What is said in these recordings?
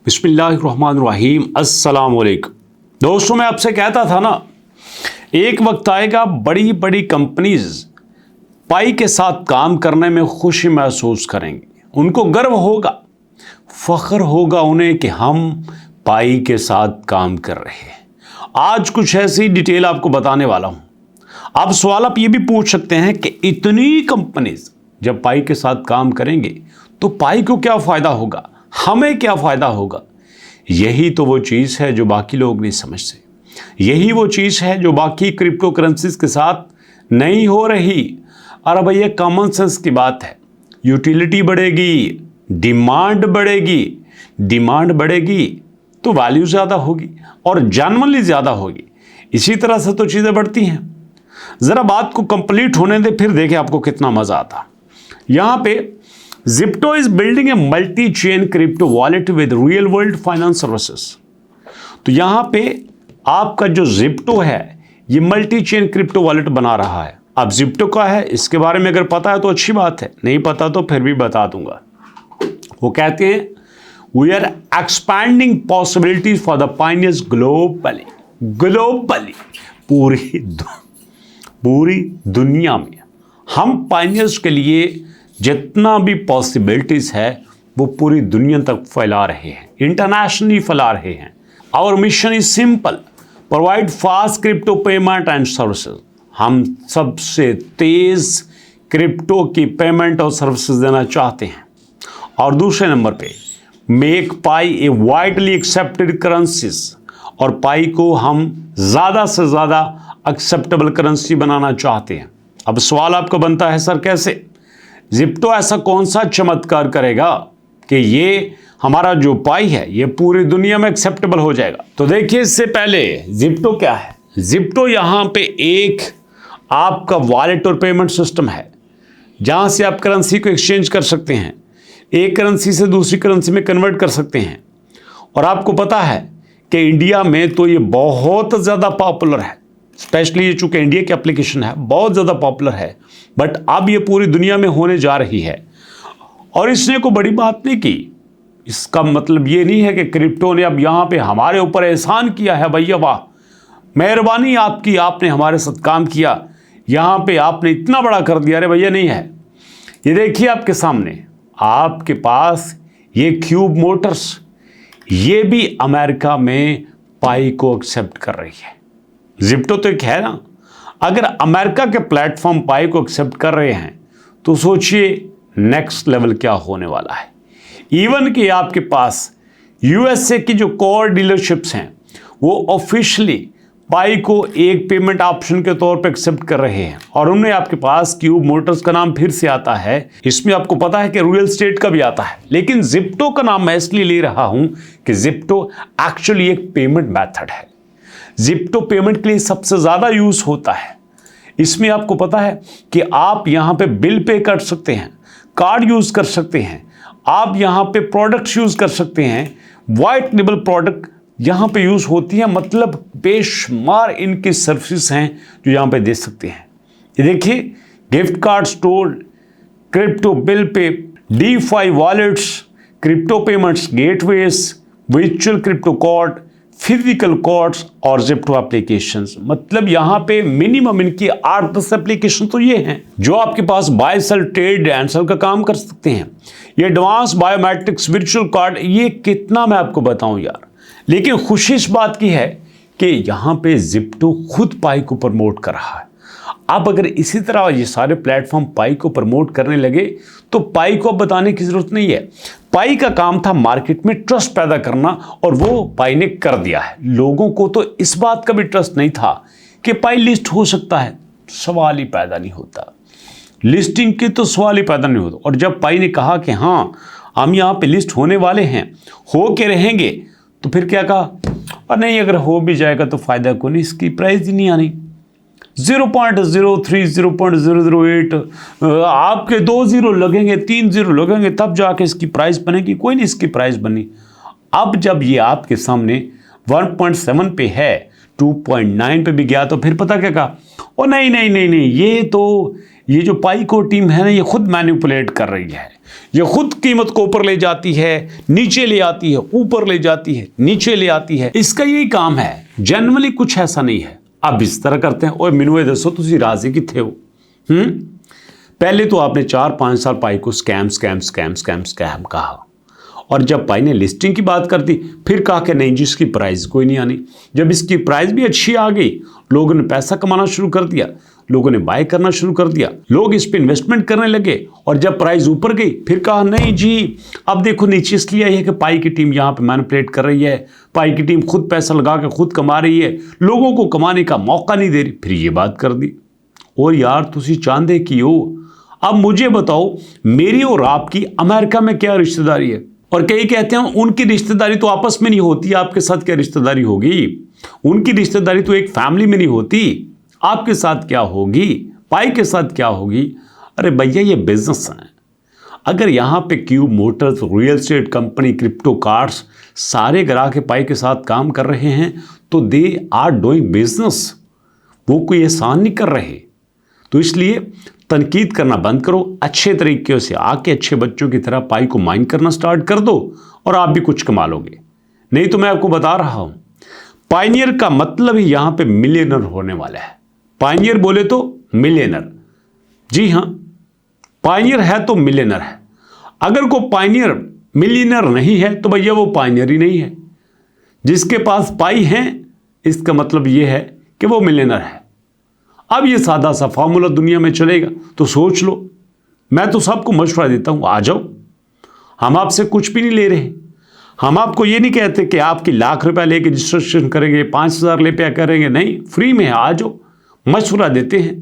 बिस्मिल्लाहिर्रहमानिर्रहीम, अस्सलाम वालेकुम। दोस्तों, मैं आपसे कहता था ना, एक वक्त आएगा बड़ी बड़ी कंपनीज पाई के साथ काम करने में खुशी महसूस करेंगी। उनको गर्व होगा, फख्र होगा उन्हें कि हम पाई के साथ काम कर रहे हैं। आज कुछ ऐसी डिटेल आपको बताने वाला हूं। अब सवाल आप ये भी पूछ सकते हैं कि इतनी कंपनीज जब पाई के साथ काम करेंगे तो पाई को क्या फ़ायदा होगा, हमें क्या फ़ायदा होगा। यही तो वो चीज़ है जो बाकी लोग नहीं समझते। यही वो चीज़ है जो बाकी क्रिप्टो करेंसीज के साथ नहीं हो रही। अरे भैया, कॉमन सेंस की बात है। यूटिलिटी बढ़ेगी, डिमांड बढ़ेगी, डिमांड बढ़ेगी तो वैल्यू ज़्यादा होगी और जनरली ज़्यादा होगी। इसी तरह से तो चीज़ें बढ़ती हैं। ज़रा बात को कंप्लीट होने दे, फिर देखें आपको कितना मज़ा आता। यहाँ पे Zipto is building a multi-chain crypto wallet with real world finance services। तो यहाँ पे आपका जो Zipto है ये मल्टी चेन क्रिप्टो वॉलेट बना रहा है। अब Zipto का है, इसके बारे में अगर पता है तो अच्छी बात है, नहीं पता तो फिर भी बता दूंगा। वो कहते हैं we are expanding possibilities for the pioneers globally. Globally पूरी दुनिया में हम पायनियर्स के लिए जितना भी पॉसिबिलिटीज है वो पूरी दुनिया तक फैला रहे हैं, इंटरनेशनली फैला रहे हैं। Our mission is simple, provide fast crypto payment and services. हम सबसे तेज क्रिप्टो की पेमेंट और सर्विसेज देना चाहते हैं। और दूसरे नंबर पे make Pi a widely accepted currencies. और पाई को हम ज़्यादा से ज़्यादा एक्सेप्टेबल करेंसी बनाना चाहते हैं। अब सवाल आपका बनता है, सर कैसे? Zipto ऐसा कौन सा चमत्कार करेगा कि ये हमारा जो पाई है ये पूरी दुनिया में एक्सेप्टेबल हो जाएगा? तो देखिए, इससे पहले Zipto क्या है। Zipto यहाँ पे एक आपका वॉलेट और पेमेंट सिस्टम है जहाँ से आप करेंसी को एक्सचेंज कर सकते हैं, एक करेंसी से दूसरी करेंसी में कन्वर्ट कर सकते हैं। और आपको पता है कि इंडिया में तो ये बहुत ज़्यादा पॉपुलर है, स्पेशली ये चूँकि इंडिया की एप्लीकेशन है, बहुत ज़्यादा पॉपुलर है। बट अब ये पूरी दुनिया में होने जा रही है। और इसने कोई बड़ी बात नहीं की। इसका मतलब ये नहीं है कि क्रिप्टो ने अब यहाँ पे हमारे ऊपर एहसान किया है, भैया वाह मेहरबानी आपकी, आपने हमारे साथ काम किया, यहाँ पे आपने इतना बड़ा कर दिया। अरे भैया, नहीं है। ये देखिए आपके सामने, आपके पास ये क्यूब मोटर्स, ये भी अमेरिका में पाई को एक्सेप्ट कर रही है। Zipto तो एक है ना, अगर अमेरिका के प्लेटफॉर्म पाई को एक्सेप्ट कर रहे हैं तो सोचिए नेक्स्ट लेवल क्या होने वाला है। इवन कि आपके पास यूएसए की जो कोर डीलरशिप्स हैं वो ऑफिशियली पाई को एक पेमेंट ऑप्शन के तौर पर एक्सेप्ट कर रहे हैं। और उनमें आपके पास क्यूब मोटर्स का नाम फिर से आता है। इसमें आपको पता है कि रियल एस्टेट का भी आता है, लेकिन Zipto का नाम मैं इसलिए ले रहा हूं कि Zipto एक्चुअली एक पेमेंट मैथड है। Zipto पेमेंट के लिए सबसे ज़्यादा यूज़ होता है। इसमें आपको पता है कि आप यहाँ पे बिल पे कर सकते हैं, कार्ड यूज़ कर सकते हैं, आप यहाँ पे प्रोडक्ट्स यूज़ कर सकते हैं। वाइट लेबल प्रोडक्ट यहाँ पे यूज़ होती है, मतलब बेशुमार इनकी सर्विसेज हैं जो यहाँ पे दे सकते हैं। ये देखिए, gift card store, crypto bill pay, DeFi wallets, crypto payments gateways, virtual crypto card, physical cards और Zipto एप्लीकेशंस। मतलब यहाँ पे मिनिमम इनकी 8-10 एप्लीकेशन तो ये हैं जो आपके पास buy sell, trade and sell का काम कर सकते हैं। ये एडवांस बायोमेट्रिक्स, वर्चुअल कार्ड, ये कितना मैं आपको बताऊं यार। लेकिन खुशी इस बात की है कि यहाँ पे Zipto खुद पाई को प्रमोट कर रहा है। आप अगर इसी तरह ये सारे प्लेटफॉर्म पाई को प्रमोट करने लगे तो पाई को अब बताने की जरूरत नहीं है। पाई का काम था मार्केट में ट्रस्ट पैदा करना, और वो पाई ने कर दिया है। लोगों को तो इस बात का भी ट्रस्ट नहीं था कि पाई लिस्ट हो सकता है, सवाल ही पैदा नहीं होता। लिस्टिंग के तो सवाल ही पैदा नहीं होता। और जब पाई ने कहा कि हाँ हम यहाँ पे लिस्ट होने वाले हैं, हो के रहेंगे, तो फिर क्या कहा, और नहीं अगर हो भी जाएगा तो फायदा को नहीं, इसकी प्राइस ही नहीं आनी। 0.03, 0.008 आपके 2 जीरो लगेंगे, 3 जीरो लगेंगे, तब जाके इसकी प्राइस बनेगी। कोई नहीं इसकी प्राइस बनी। अब जब ये आपके सामने 1.7 पे है, 2.9 पे भी गया, तो फिर पता क्या कहा, ओ नहीं नहीं नहीं नहीं, ये जो पाइको टीम है ना, ये खुद मैनिपुलेट कर रही है, ये खुद कीमत को ऊपर ले जाती है, नीचे ले आती है, ऊपर ले जाती है, नीचे ले आती है। इसका यही काम है, जनरली कुछ ऐसा नहीं है। अब इस तरह करते हैं, और मिनुए दसो तुसी राजी किथे हो। पहले तो आपने 4-5 साल पाई को स्कैम कहा, और जब पाई ने लिस्टिंग की बात कर दी, फिर कहा कि नहीं जी इसकी प्राइस कोई नहीं आनी। जब इसकी प्राइस भी अच्छी आ गई, लोगों ने पैसा कमाना शुरू कर दिया, लोगों ने बाय करना शुरू कर दिया, लोग इस पे इन्वेस्टमेंट करने लगे, और जब प्राइस ऊपर गई फिर कहा नहीं जी अब देखो नीचे इसलिए आई है कि पाई की टीम यहाँ पे मैनिपुलेट कर रही है, पाई की टीम खुद पैसा लगा के खुद कमा रही है, लोगों को कमाने का मौका नहीं दे रही, फिर ये बात कर दी। और यार तुसी चांदे की हो। अब मुझे बताओ मेरी और आपकी अमेरिका में क्या रिश्तेदारी है? और कई कहते हैं उनकी रिश्तेदारी तो आपस में नहीं होती, आपके साथ क्या रिश्तेदारी होगी? उनकी रिश्तेदारी तो एक फैमिली में नहीं होती, आपके साथ क्या होगी? पाई के साथ क्या होगी? अरे भैया ये बिजनेस है। अगर यहाँ पे cube Motors, real estate company, crypto cards सारे ग्राहक पाई के साथ काम कर रहे हैं तो दे आर डूइंग बिजनेस, वो कोई एहसान नहीं कर रहे। तो इसलिए तनकीद करना बंद करो, अच्छे तरीके से आके अच्छे बच्चों की तरह पाई को माइन करना स्टार्ट कर दो और आप भी कुछ कमा लोगे। नहीं तो मैं आपको बता रहा हूं, पायनियर का मतलब ही यहां पे मिलियनर होने वाला है। पायनियर बोले तो मिलियनर, जी हां, पायनियर है तो मिलियनर है। अगर कोई पायनियर मिलियनर नहीं है तो भैया वो पायनियर ही नहीं है। जिसके पास पाई है इसका मतलब ये है कि वो मिलियनर है। अब ये सादा सा फॉर्मूला दुनिया में चलेगा तो सोच लो। मैं तो सबको मशवरा देता हूं, आ जाओ, हम आपसे कुछ भी नहीं ले रहे। हम आपको ये नहीं कहते कि आपकी लाख रुपया लेके रजिस्ट्रेशन करेंगे, 5,000 रुपया करेंगे, नहीं, फ्री में है, आ जाओ, मशवरा देते हैं।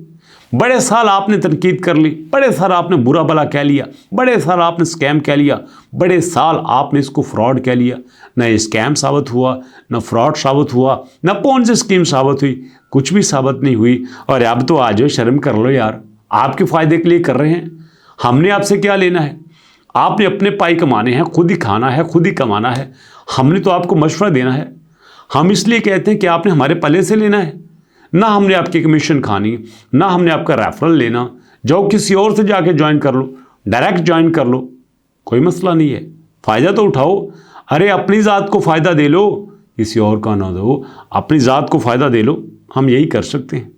बड़े साल आपने तनकीद कर ली, बड़े साल आपने बुरा भला कह लिया, बड़े साल आपने स्कैम कह लिया, बड़े साल आपने इसको फ्रॉड कह लिया। न ये स्कैम साबित हुआ, न फ्रॉड साबित हुआ, न पोंजी स्कीम साबित हुई, कुछ भी साबित नहीं हुई। और अब तो आ जाओ, शर्म कर लो यार, आपके फ़ायदे के लिए कर रहे हैं, हमने आपसे क्या लेना है? आपने अपने पाई कमाने हैं, खुद ही खाना है, खुद ही कमाना है, हमने तो आपको मशवरा देना है। हम इसलिए कहते हैं कि आपने हमारे पले से लेना है, ना हमने आपकी कमीशन खानी, ना हमने आपका रेफरल लेना। जाओ किसी और से जाके ज्वाइन कर लो, डायरेक्ट ज्वाइन कर लो, कोई मसला नहीं है, फ़ायदा तो उठाओ। अरे अपनी ज़ात को फ़ायदा दे लो, किसी और का ना दो, अपनी ज़ात को फ़ायदा दे लो, हम यही कर सकते हैं।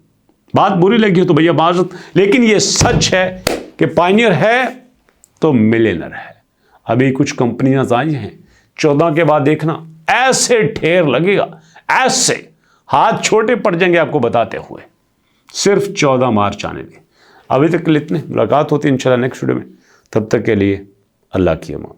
बात बुरी लगी हो तो भैया माजरत, लेकिन ये सच है कि पायनियर है तो मिलियनर है। अभी कुछ कंपनियां आई हैं, 14 के बाद देखना ऐसे ढेर लगेगा, ऐसे हाथ छोटे पड़ जाएंगे आपको बताते हुए। सिर्फ 14 मार्च आने दें। अभी तक के लिए इतने, मुलाकात होती है इंशाल्लाह नेक्स्ट वीडियो में। तब तक के लिए अल्लाह की अमान।